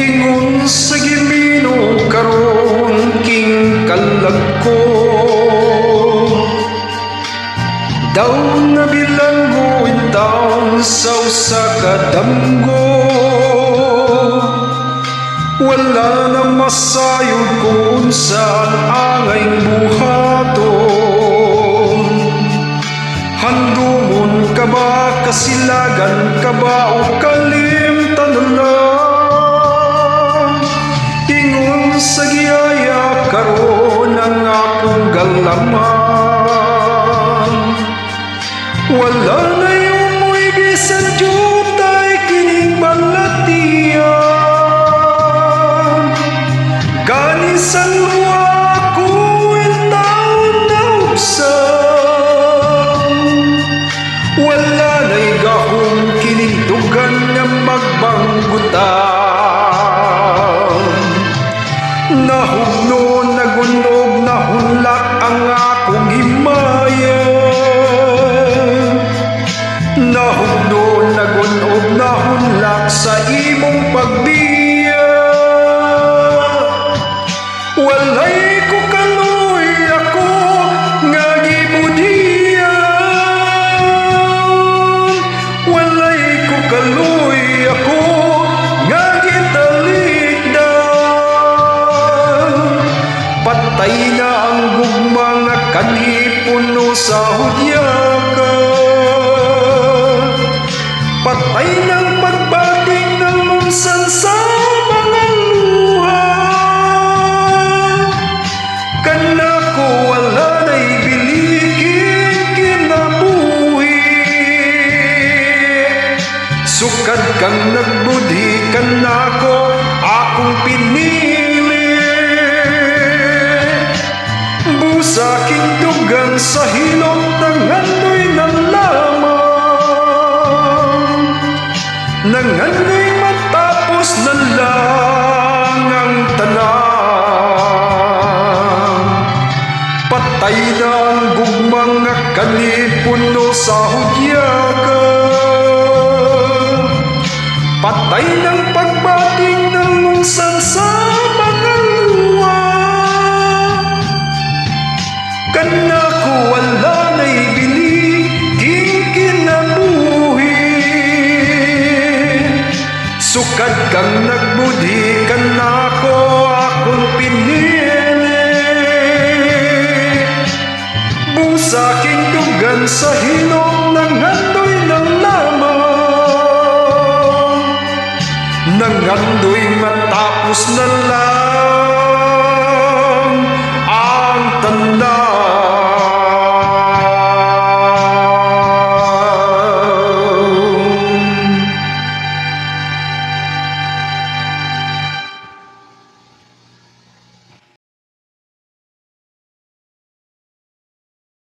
Ingon sa gimino karon king kalag ko, daw na bilanggo in taon sa usa ka damgo. Wala na masayod kung saan angay buhaton. Handumon ka ba, kasilagan ka ba, o kalimtan na lang? Ingon sa giyaya karon ang akong galaman. Wala na yung mo'y bisan jutay kining balatian. Gani sa luwa ko in taon na ubsan. Wala na'y gahong kining dugan nga magbanggutan. Nahugno, nagunog, nahunlak ang akong himayan. Nahugno, nagunog, nahunlak sa imong pagbiya. Walay ko kaluy ako nga gibudiyan. Walay ko kaluy ako nga gitalikdan. Patay na ang gugma nga kanipuno sa hudyakan. Patay ng pagbating ng lunsan sa mga luha. Kana ko wala na'y bilikin kinabuhi. Sukad kang nagbudhi, kana ko akong pinili. Busa king dugan sa hilot ng andoy ng lamang. Nangandoy matapos na lang ang tanan. Patay na ang gugmang nga kanipuno sa hudyakan. Patay ng pagbating ng lunsan sa mga luwa. Kana ko wala na'y biliking kinabuhi. Sukad kang nagbudhi, kana ko akong pinili. Busa king dugan sa hilot ng andoy ng lamang. Nangandoy matapos na lang